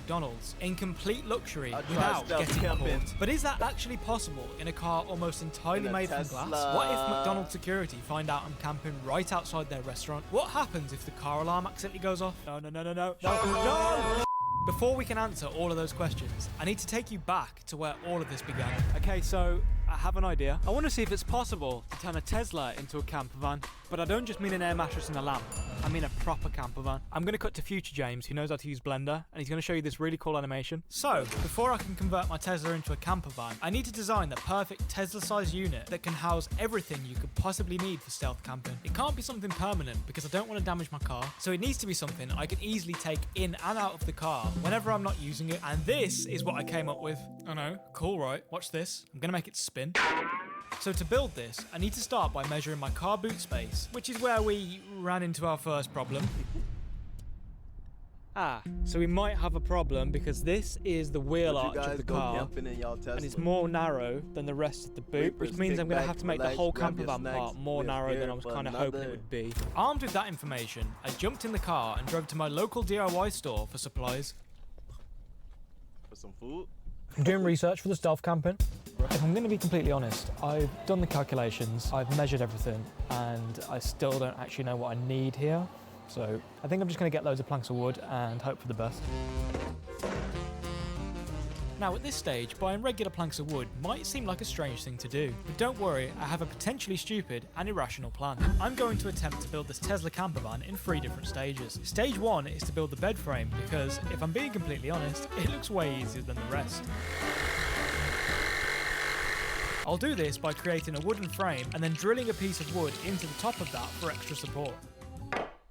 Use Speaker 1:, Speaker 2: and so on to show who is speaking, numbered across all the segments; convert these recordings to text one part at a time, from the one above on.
Speaker 1: McDonald's in complete luxury without getting caught. But is that actually possible in a car almost entirely made from glass? What if McDonald's security find out I'm camping right outside their restaurant? What happens if the car alarm accidentally goes off? No! Before we can answer all of those questions, I need to take you back to where all of this began. Okay, so I have an idea. I want to see if it's possible to turn a Tesla into a camper van, but I don't just mean an air mattress and a lamp. I mean a proper camper van. I'm going to cut to future James, who knows how to use Blender, and he's going to show you this really cool animation. So, before I can convert my Tesla into a camper van, I need to design the perfect Tesla-sized unit that can house everything you could possibly need for stealth camping. It can't be something permanent because I don't want to damage my car, so it needs to be something I can easily take in and out of the car whenever I'm not using it, and this is what I came up with. I know, cool, right? Watch this. I'm going to make it spin. So to build this, I need to start by measuring my car boot space, which is where we ran into our first problem. So we might have a problem because this is the wheel arch of the car, and it's more narrow than the rest of the boot, which means I'm going to have to make the whole camper van part more narrow than I was kind of hoping it would be. Armed with that information, I jumped in the car and drove to my local DIY store for supplies.
Speaker 2: For some food?
Speaker 1: I'm doing research for the stealth camping. If I'm going to be completely honest, I've done the calculations, I've measured everything, and I still don't actually know what I need here. So I think I'm just going to get loads of planks of wood and hope for the best. Now at this stage, buying regular planks of wood might seem like a strange thing to do, but don't worry, I have a potentially stupid and irrational plan. I'm going to attempt to build this Tesla camper van in 3 different stages. Stage 1 is to build the bed frame because, if I'm being completely honest, it looks way easier than the rest. I'll do this by creating a wooden frame and then drilling a piece of wood into the top of that for extra support.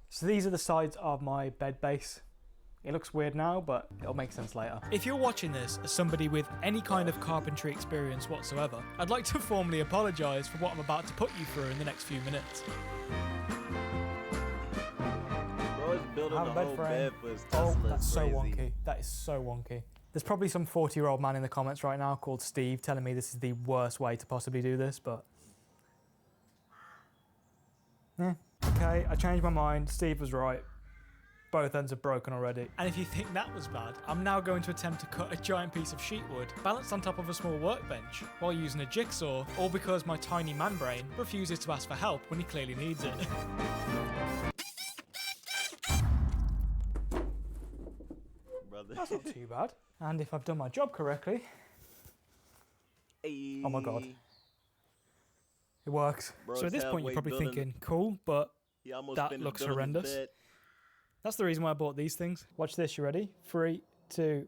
Speaker 1: So these are the sides of my bed base. It looks weird now, but it'll make sense later. If you're watching this as somebody with any kind of carpentry experience whatsoever, I'd like to formally apologise for what I'm about to put you through in the next few minutes.
Speaker 2: Bro, it's building a whole bed for his Tesla.
Speaker 1: Oh, that's so wonky. That is so wonky. There's probably some 40-year-old man in the comments right now called Steve telling me this is the worst way to possibly do this, but... Okay, I changed my mind. Steve was right. Both ends are broken already. And if you think that was bad, I'm now going to attempt to cut a giant piece of sheet wood balanced on top of a small workbench while using a jigsaw, all because my tiny man brain refuses to ask for help when he clearly needs it.
Speaker 2: Brother.
Speaker 1: That's not too bad. And if I've done my job correctly...
Speaker 2: Hey.
Speaker 1: Oh my god. It works.
Speaker 2: Bro,
Speaker 1: so at this point you're probably thinking, cool, but that looks horrendous. That's the reason why I bought these things. Watch this, you ready? 3, 2...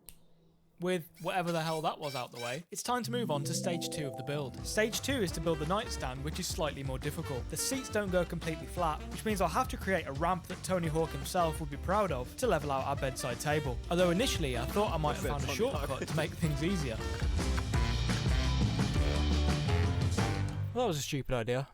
Speaker 1: With whatever the hell that was out the way, it's time to move on to stage 2 of the build. Stage 2 is to build the nightstand, which is slightly more difficult. The seats don't go completely flat, which means I'll have to create a ramp that Tony Hawk himself would be proud of to level out our bedside table. Although initially I thought I might have found a shortcut to make things easier. Well, that was a stupid idea.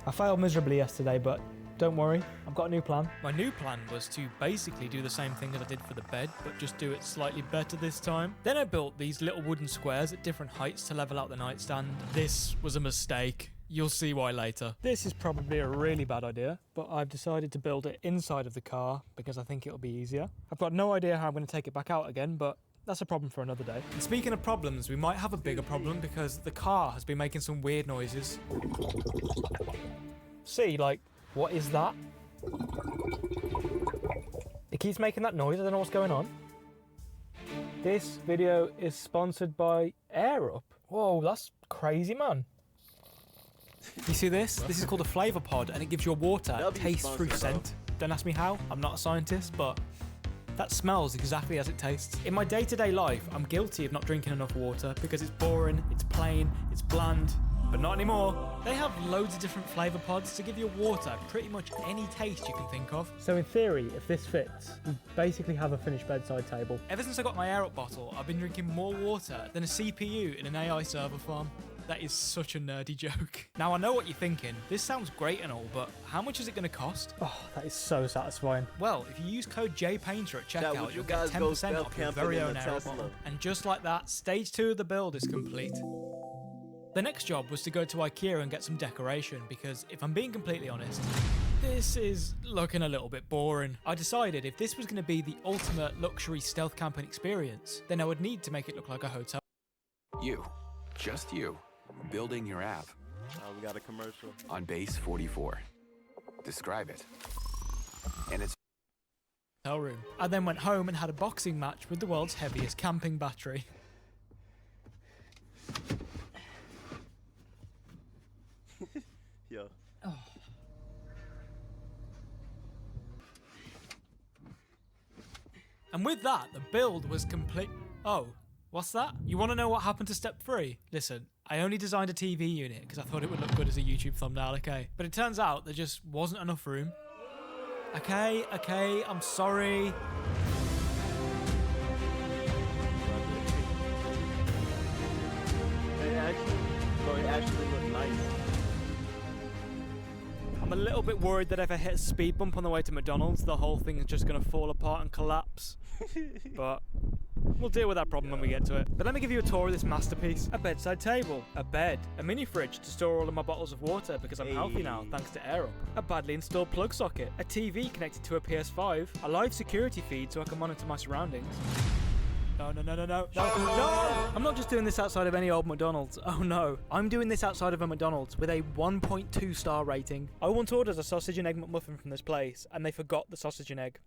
Speaker 1: I failed miserably yesterday, but don't worry, I've got a new plan. My new plan was to basically do the same thing as I did for the bed, but just do it slightly better this time. Then I built these little wooden squares at different heights to level out the nightstand. This was a mistake. You'll see why later. This is probably a really bad idea, but I've decided to build it inside of the car because I think it'll be easier. I've got no idea how I'm going to take it back out again, but that's a problem for another day. And speaking of problems, we might have a bigger problem because the car has been making some weird noises. See, like, what is that? It keeps making that noise, I don't know what's going on. This video is sponsored by Air Up. Whoa, that's crazy, man. You see this? This is called a flavor pod and it gives your water taste through scent. Don't ask me how, I'm not a scientist, but that smells exactly as it tastes. In my day-to-day life, I'm guilty of not drinking enough water because it's boring, it's plain, it's bland, but not anymore. They have loads of different flavour pods to give your water pretty much any taste you can think of. So in theory, if this fits, you basically have a finished bedside table. Ever since I got my Air Up bottle, I've been drinking more water than a CPU in an AI server farm. That is such a nerdy joke. Now I know what you're thinking, this sounds great and all, but how much is it going to cost? Oh, that is so satisfying. Well, if you use code JPainter at checkout, you'll get 10% off your very own Air Up bottle. And just like that, stage 2 of the build is complete. The next job was to go to IKEA and get some decoration because, if I'm being completely honest, This is looking a little bit boring. I decided if this was going to be the ultimate luxury stealth camping experience, then I would need to make it look like a hotel.
Speaker 3: You, just you, building your app.
Speaker 2: Oh, we got a commercial.
Speaker 3: On base 44. Describe it. And it's
Speaker 1: Hotel room. I then went home and had a boxing match with the world's heaviest camping battery.
Speaker 2: Yeah.
Speaker 1: Oh. And with that, the build was complete. Oh, what's that? You want to know what happened to step 3? Listen, I only designed a TV unit because I thought it would look good as a YouTube thumbnail, okay? But it turns out there just wasn't enough room. Okay, I'm sorry.
Speaker 2: It actually looked nice.
Speaker 1: I'm a little bit worried that if I hit a speed bump on the way to McDonald's, the whole thing is just going to fall apart and collapse. But we'll deal with that problem when we get to it. But let me give you a tour of this masterpiece. A bedside table, a bed, a mini fridge to store all of my bottles of water because I'm healthy now thanks to Air Up, a badly installed plug socket, a TV connected to a PS5, a live security feed so I can monitor my surroundings. No. I'm not just doing this outside of any old McDonald's. Oh no. I'm doing this outside of a McDonald's with a 1.2 star rating. I once ordered a sausage and egg McMuffin from this place and they forgot the sausage and egg.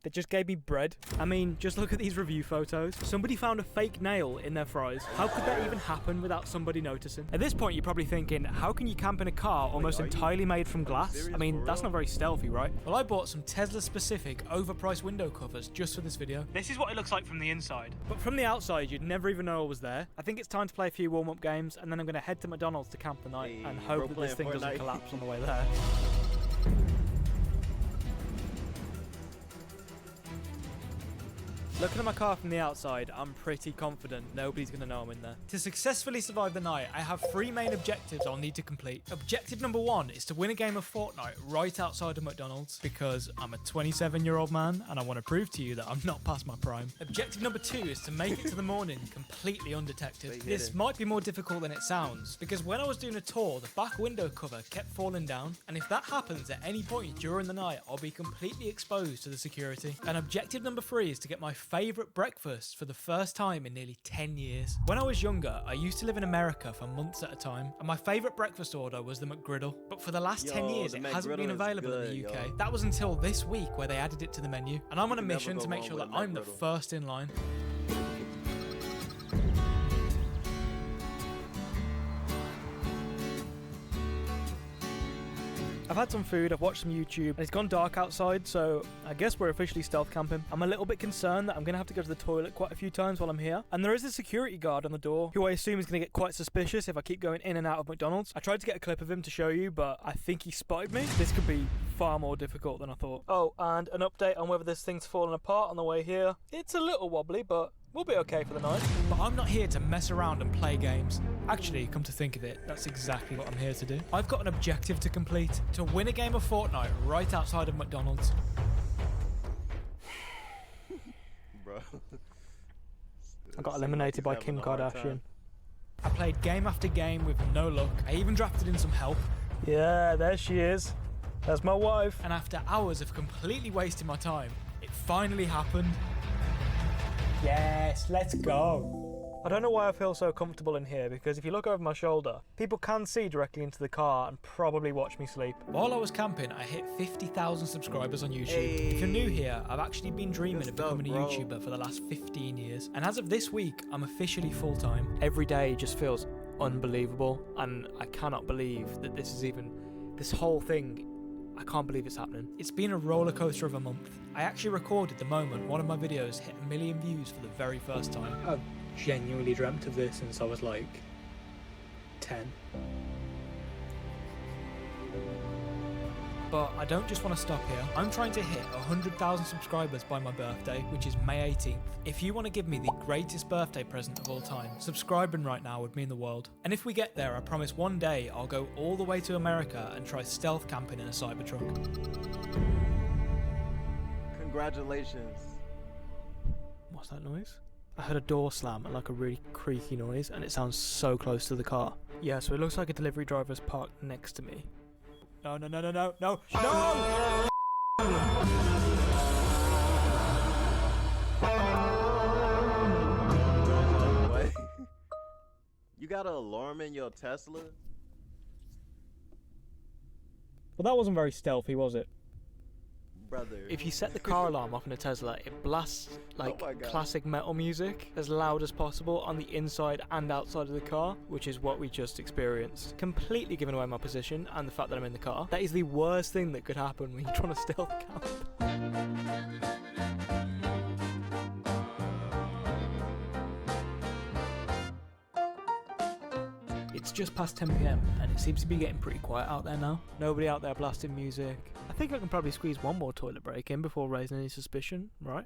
Speaker 1: They just gave me bread. I mean, just look at these review photos. Somebody found a fake nail in their fries. How could that even happen without somebody noticing? At this point, you're probably thinking, how can you camp in a car almost entirely made from glass? I mean, that's not very stealthy, right? Well, I bought some Tesla-specific, overpriced window covers just for this video. This is what it looks like from the inside. But from the outside, you'd never even know I was there. I think it's time to play a few warm-up games, and then I'm going to head to McDonald's to camp the night and hope that this thing doesn't collapse on the way there. Looking at my car from the outside, I'm pretty confident nobody's going to know I'm in there. To successfully survive the night, I have 3 main objectives I'll need to complete. Objective number 1 is to win a game of Fortnite right outside of McDonald's because I'm a 27-year-old man and I want to prove to you that I'm not past my prime. Objective number 2 is to make it to the morning completely undetected. This might be more difficult than it sounds because when I was doing a tour, the back window cover kept falling down, and if that happens at any point during the night, I'll be completely exposed to the security. And objective number 3 is to get my favourite breakfast for the first time in nearly 10 years. When I was younger, I used to live in America for months at a time, and my favourite breakfast order was the McGriddle. But for the last 10 years, it hasn't been available in the UK. That was until this week where they added it to the menu, and I'm on a mission to make sure that I'm the first in line. I've had some food, I've watched some YouTube, and it's gone dark outside, so I guess we're officially stealth camping. I'm a little bit concerned that I'm going to have to go to the toilet quite a few times while I'm here. And there is a security guard on the door, who I assume is going to get quite suspicious if I keep going in and out of McDonald's. I tried to get a clip of him to show you, but I think he spotted me. This could be far more difficult than I thought. Oh, and an update on whether this thing's fallen apart on the way here. It's a little wobbly, but we'll be okay for the night. But I'm not here to mess around and play games. Actually, come to think of it, that's exactly what I'm here to do. I've got an objective to complete, to win a game of Fortnite right outside of McDonald's.
Speaker 2: Bro.
Speaker 1: I got eliminated by Kim Kardashian. I played game after game with no luck. I even drafted in some help. Yeah, there she is. That's my wife. And after hours of completely wasting my time, it finally happened. Yes, let's go. I don't know why I feel so comfortable in here, because if you look over my shoulder, people can see directly into the car and probably watch me sleep. While I was camping, I hit 50,000 subscribers on YouTube. Hey. If you're new here, I've actually been dreaming of becoming a YouTuber for the last 15 years. And as of this week, I'm officially full-time. Every day just feels unbelievable, and I cannot believe that this whole thing, I can't believe it's happening. It's been a roller coaster of a month. I actually recorded the moment one of my videos hit 1 million views for the very first time. I've genuinely dreamt of this since I was like 10. But I don't just want to stop here. I'm trying to hit 100,000 subscribers by my birthday, which is May 18th. If you want to give me the greatest birthday present of all time, subscribing right now would mean the world. And if we get there, I promise one day I'll go all the way to America and try stealth camping in a Cybertruck.
Speaker 2: Congratulations.
Speaker 1: What's that noise? I heard a door slam and like a really creaky noise, and it sounds so close to the car. Yeah, so it looks like a delivery driver's parked next to me. No, no, no, no, no, no, no!
Speaker 2: You got an alarm in your Tesla?
Speaker 1: Well, that wasn't very stealthy, was it?
Speaker 2: Brother.
Speaker 1: If you set the car alarm off in a Tesla, it blasts like classic metal music as loud as possible on the inside and outside of the car, which is what we just experienced. Completely giving away my position and the fact that I'm in the car. That is the worst thing that could happen when you're trying to stealth camp. It's just past 10 PM and it seems to be getting pretty quiet out there now. Nobody out there blasting music. I think I can probably squeeze one more toilet break in before raising any suspicion, right?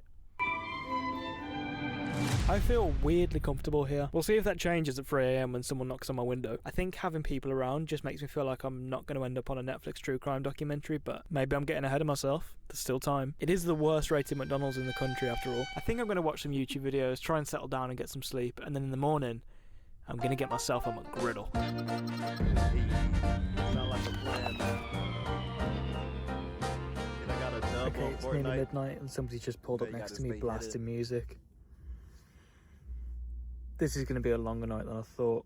Speaker 1: I feel weirdly comfortable here. We'll see if that changes at 3 AM when someone knocks on my window. I think having people around just makes me feel like I'm not going to end up on a Netflix true crime documentary, but maybe I'm getting ahead of myself. There's still time. It is the worst rated McDonald's in the country after all. I think I'm going to watch some YouTube videos, try and settle down and get some sleep, and then in the morning, I'm going to get myself a McGriddle.
Speaker 2: Sound like a plan, man. And I got a dub
Speaker 1: Okay,
Speaker 2: on
Speaker 1: it's nearly
Speaker 2: Fortnite.
Speaker 1: midnight and somebody's just pulled up
Speaker 2: Okay,
Speaker 1: next
Speaker 2: gotta
Speaker 1: to me
Speaker 2: stay
Speaker 1: blasting
Speaker 2: headed.
Speaker 1: music. This is going to be a longer night than I thought.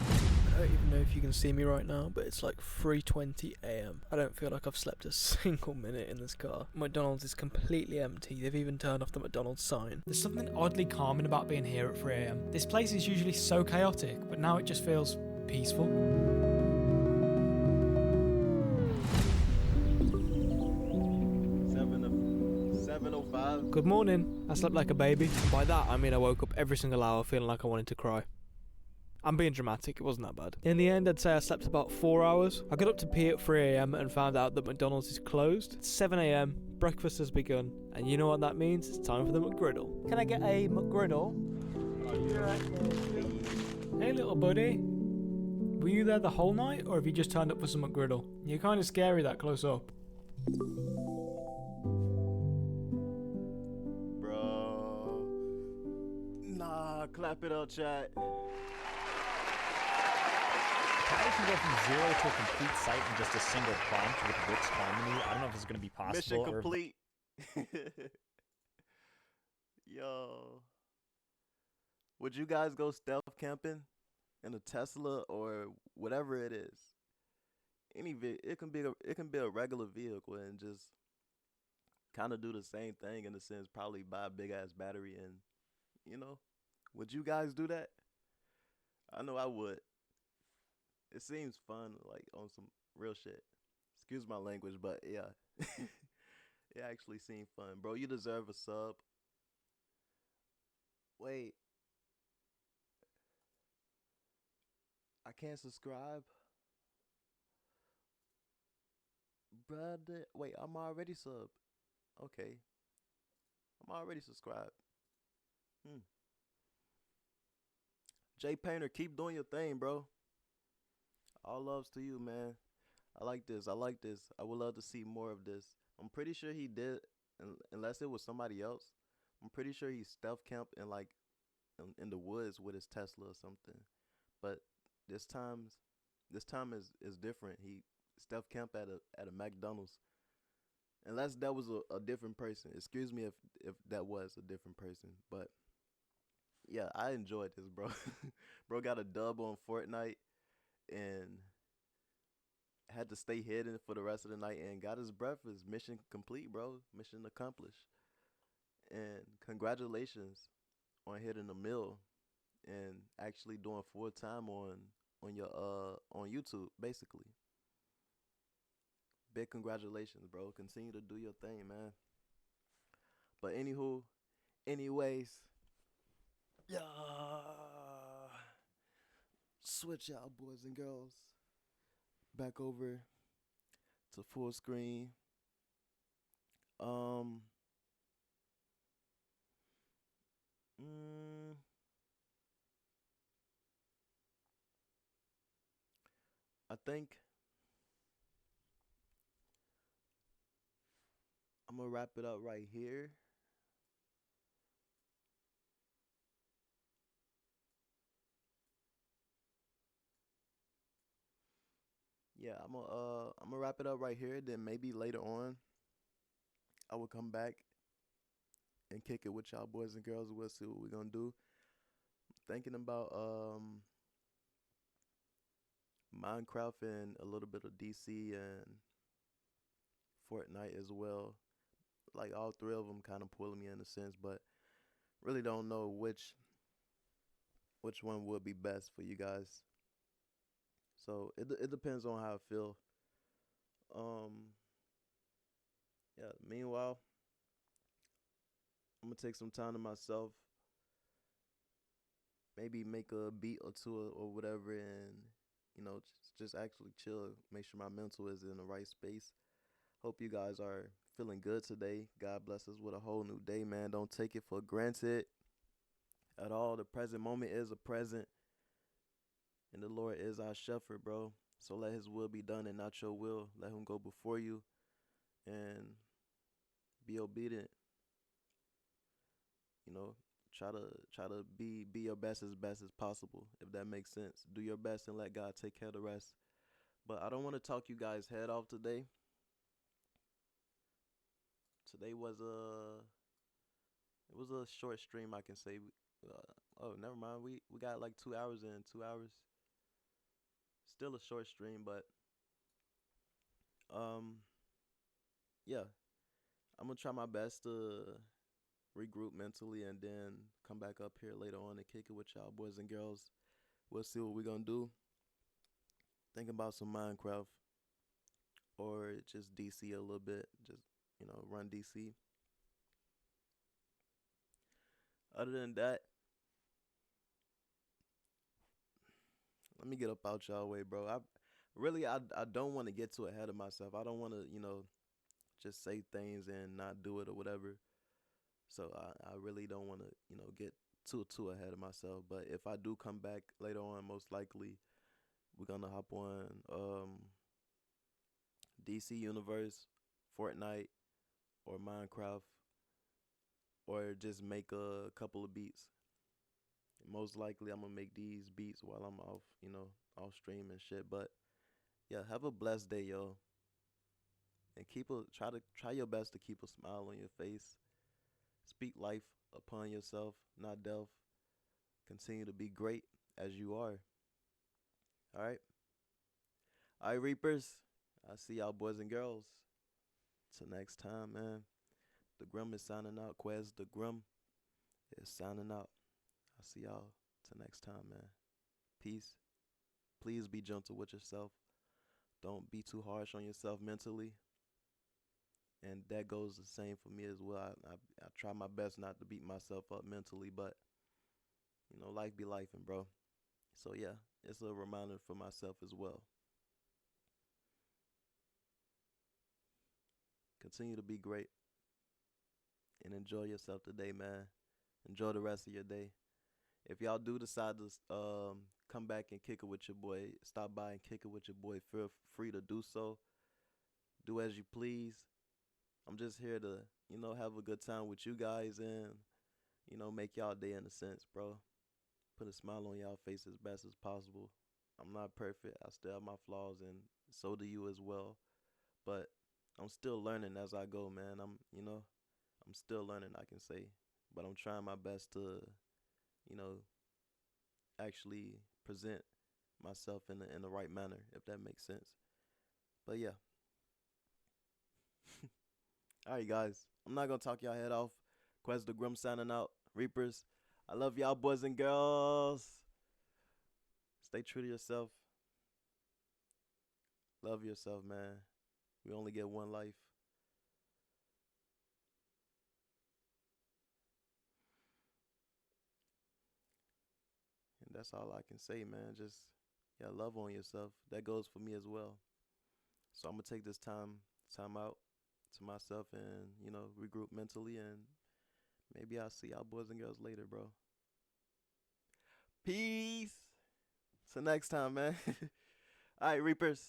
Speaker 1: I don't even know if you can see me right now, but it's like 3:20 AM. I don't feel like I've slept a single minute in this car. McDonald's is completely empty. They've even turned off the McDonald's sign. There's something oddly calming about being here at 3 AM. This place is usually so chaotic, but now it just feels peaceful.
Speaker 2: Seven oh five.
Speaker 1: Good morning. I slept like a baby. By that, I mean I woke up every single hour feeling like I wanted to cry. I'm being dramatic, it wasn't that bad. In the end, I'd say I slept about 4 hours. I got up to pee at 3 AM and found out that McDonald's is closed. It's 7 AM, breakfast has begun, and you know what that means? It's time for the McGriddle. Can I get a McGriddle? Hey little buddy. Were you there the whole night, or have you just turned up for some McGriddle? You're kind of scary that close up.
Speaker 2: Bro. Nah, clap it up, chat.
Speaker 4: How can go from 0 to a complete site in just a single prompt with Rick's harmony? I don't know if this is going to be possible.
Speaker 2: Mission complete. Yo. Would you guys go stealth camping in a Tesla or whatever it is? It can be a regular vehicle and just kind of do the same thing in a sense. Probably buy a big ass battery and, would you guys do that? I know I would. It seems fun, like on some real shit. Excuse my language, but yeah. It actually seemed fun. Bro, you deserve a sub. Wait. I can't subscribe? Brother, wait, I'm already subbed. Okay. I'm already subscribed. Jay Painter, keep doing your thing, bro. All loves to you, man. I like this. I like this. I would love to see more of this. I'm pretty sure he did, unless it was somebody else. I'm pretty sure he stealth camped in the woods with his Tesla or something. But this time is different. He stealth camped at a McDonald's. Unless that was a different person. Excuse me if that was a different person. But yeah, I enjoyed this, bro. Bro got a dub on Fortnite and had to stay hidden for the rest of the night and got his breakfast. Mission complete, bro. Mission accomplished. And congratulations on hitting a mill and actually doing full time on your on YouTube, basically. Big congratulations, bro. Continue to do your thing, man. But anyways, yeah. Switch out, boys and girls. Back over to full screen. I think I'm gonna wrap it up right here. yeah, I'm gonna wrap it up right here. Then maybe later on, I will come back and kick it with y'all boys and girls. We'll see what we're gonna do. Thinking about Minecraft and a little bit of DC and Fortnite as well. Like all three of them kind of pulling me in a sense, but really don't know which one would be best for you guys. So it depends on how I feel. Yeah. Meanwhile, I'm gonna take some time to myself. Maybe make a beat or two or whatever, and just actually chill. Make sure my mental is in the right space. Hope you guys are feeling good today. God bless us with a whole new day, man. Don't take it for granted at all. The present moment is a present, and the Lord is our shepherd, bro. So let his will be done and not your will. Let him go before you and be obedient. You know, try to be your best as possible, if that makes sense. Do your best and let God take care of the rest. But I don't want to talk you guys' head off today. Today was a short stream, I can say. Oh, never mind. We got like 2 hours in. 2 hours. Still a short stream, but yeah. I'm gonna try my best to regroup mentally and then come back up here later on and kick it with y'all boys and girls. We'll see what we're gonna do. Thinking about some Minecraft or just DC a little bit. Just run DC. Other than that, let me get up out y'all way, bro. I don't want to get too ahead of myself. I don't want to, just say things and not do it or whatever. So I really don't want to, get too ahead of myself. But if I do come back later on, most likely we're gonna hop on DC Universe, Fortnite, or Minecraft, or just make a couple of beats. Most likely I'm gonna make these beats while I'm off, off stream and shit. But yeah, have a blessed day, yo. And try your best to keep a smile on your face. Speak life upon yourself, not death. Continue to be great as you are. All right. All right, Reapers. I see y'all boys and girls. Till next time, man. The Grim is signing out. QuezzDaGrixm is signing out. I'll see y'all till next time, man. Peace. Please be gentle with yourself. Don't be too harsh on yourself mentally. And that goes the same for me as well. I try my best not to beat myself up mentally, but life be lifing, bro. So yeah, it's a reminder for myself as well. Continue to be great and enjoy yourself today, man. Enjoy the rest of your day. If y'all do decide to come back and kick it with your boy, stop by and kick it with your boy, feel free to do so. Do as you please. I'm just here to, have a good time with you guys and, make y'all day in a sense, bro. Put a smile on y'all face as best as possible. I'm not perfect. I still have my flaws, and so do you as well. But I'm still learning as I go, man. I'm still learning, I can say. But I'm trying my best to, actually present myself in the right manner, if that makes sense. But yeah. All right, guys. I'm not going to talk y'all head off. QuezzDaGrixm signing out. Reapers, I love y'all boys and girls. Stay true to yourself. Love yourself, man. We only get one life. And that's all I can say, man. Just, love on yourself. That goes for me as well. So I'm going to take this time out to myself and, regroup mentally, and maybe I'll see y'all boys and girls later, bro. Peace. Till next time, man. All right, Reapers.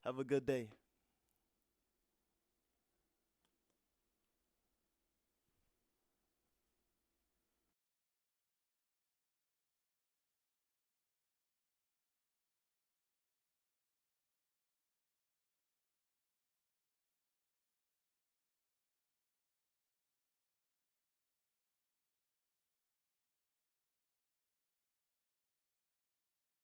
Speaker 2: Have a good day.